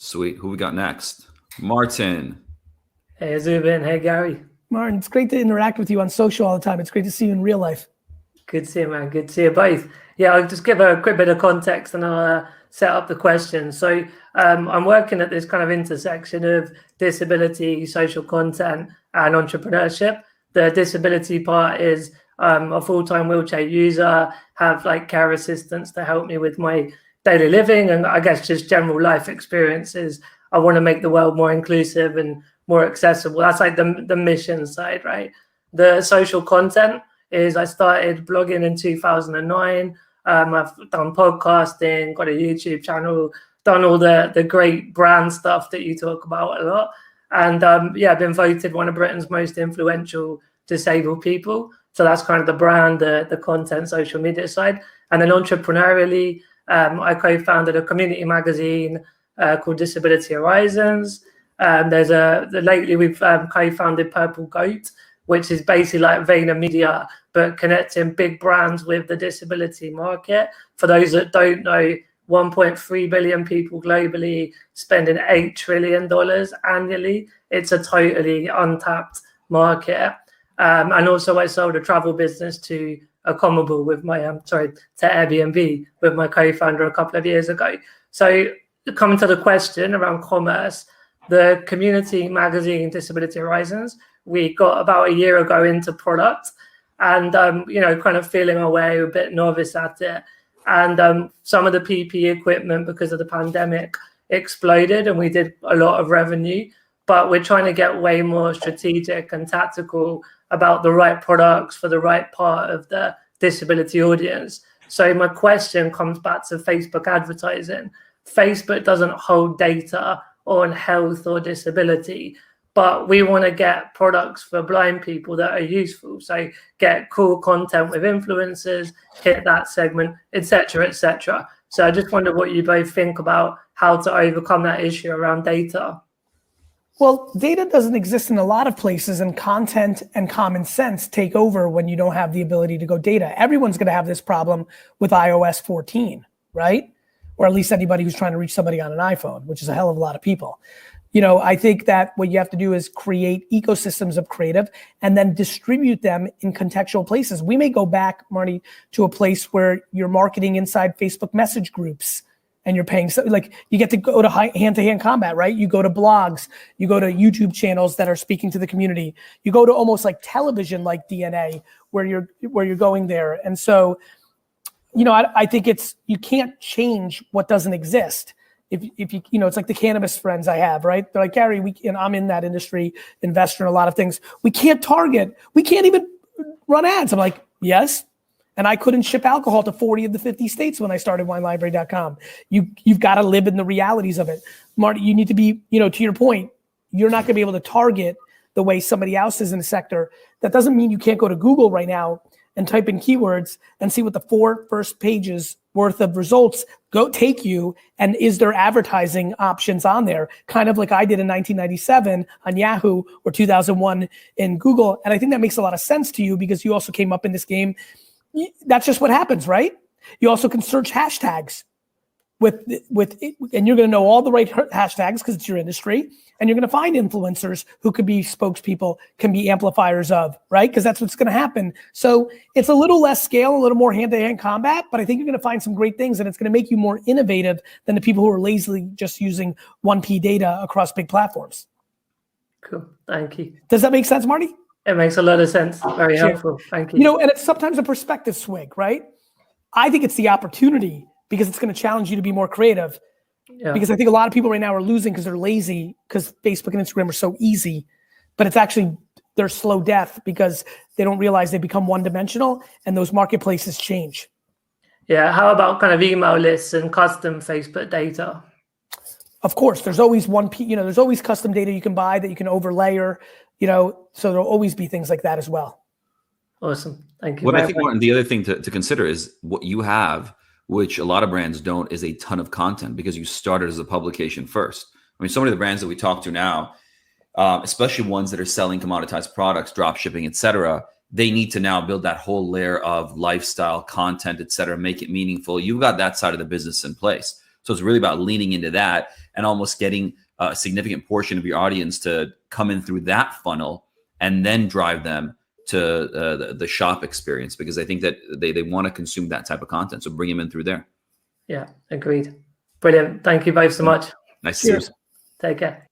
Sweet. Who we got next? Martin. Hey, Zubin. Hey, Gary. Martin, it's great to interact with you on social all the time. It's great to see you in real life. Good to see you, man. Good to see you both. Yeah, I'll just give a quick bit of context and I'll set up the question. So I'm working at this kind of intersection of disability, social content, and entrepreneurship. The disability part is a full-time wheelchair user, have like care assistants to help me with my daily living and I guess just general life experiences. I want to make the world more inclusive and more accessible. That's like the mission side, right? The social content is I started blogging in 2009. I've done podcasting, got a YouTube channel, done all the great brand stuff that you talk about a lot. And I've been voted one of Britain's most influential disabled people. So that's kind of the brand, the content, social media side. And then entrepreneurially, I co-founded a community magazine called Disability Horizons. Lately we've co-founded Purple Goat, which is basically like Vayner Media, but connecting big brands with the disability market. For those that don't know, 1.3 billion people globally spending $8 trillion annually. It's a totally untapped market. And also I sold a travel business to Accommodable with my, to Airbnb with my co-founder a couple of years ago. So coming to the question around commerce, the community magazine Disability Horizons, we got about a year ago into product and, kind of feeling our way, a bit novice at it. And some of the PPE equipment, because of the pandemic, exploded and we did a lot of revenue. But we're trying to get way more strategic and tactical about the right products for the right part of the disability audience. So my question comes back to Facebook advertising. Facebook doesn't hold data on health or disability, but we want to get products for blind people that are useful. So get cool content with influencers, hit that segment, etc., etc. So I just wonder what you both think about how to overcome that issue around data. Well, data doesn't exist in a lot of places, and content and common sense take over when you don't have the ability to go data. Everyone's going to have this problem with iOS 14, right? Or at least anybody who's trying to reach somebody on an iPhone, which is a hell of a lot of people. I think that what you have to do is create ecosystems of creative and then distribute them in contextual places. We may go back, Marty, to a place where you're marketing inside Facebook message groups and you're paying, like you get to go to hand-to-hand combat, right? You go to blogs, you go to YouTube channels that are speaking to the community. You go to almost like television, like DNA, where you're going there. And so, I think you can't change what doesn't exist. If you, it's like the cannabis friends I have, right? They're like, Gary, I'm in that industry, investor in a lot of things. We can't target, we can't even run ads. I'm like, yes. And I couldn't ship alcohol to 40 of the 50 states when I started winelibrary.com. You've got to live in the realities of it. Marty, you need to be, to your point, you're not gonna be able to target the way somebody else is in the sector. That doesn't mean you can't go to Google right now and type in keywords and see what the 4 first pages worth of results take you, and is there advertising options on there, kind of like I did in 1997 on Yahoo or 2001 in Google. And I think that makes a lot of sense to you because you also came up in this game. That's just what happens, right? You also can search hashtags with and you're going to know all the right hashtags because it's your industry, and you're going to find influencers who could be spokespeople, can be amplifiers of, right? Because that's what's going to happen. So it's a little less scale, a little more hand-to-hand combat, but I think you're going to find some great things, and it's going to make you more innovative than the people who are lazily just using 1P data across big platforms. Cool, thank you. Does that make sense, Marty? It makes a lot of sense. Very helpful. Thank you. And it's sometimes a perspective swing, right? I think it's the opportunity because it's going to challenge you to be more creative. Yeah. Because I think a lot of people right now are losing because they're lazy because Facebook and Instagram are so easy, but it's actually they're slow death because they don't realize they become one-dimensional and those marketplaces change. Yeah. How about kind of email lists and custom Facebook data? Of course, there's always there's always custom data you can buy that you can overlayer. So there'll always be things like that as well. Awesome. Thank you. What I think the other thing to consider is what you have, which a lot of brands don't, is a ton of content because you started as a publication first. I mean, so many of the brands that we talk to now, especially ones that are selling commoditized products, drop shipping, et cetera, they need to now build that whole layer of lifestyle content, et cetera, make it meaningful. You've got that side of the business in place. So it's really about leaning into that and almost getting a significant portion of your audience to come in through that funnel and then drive them to the shop experience, because I think that they want to consume that type of content. So bring them in through there. Yeah, agreed. Brilliant. Thank you both so much. Nice to see you. Take care.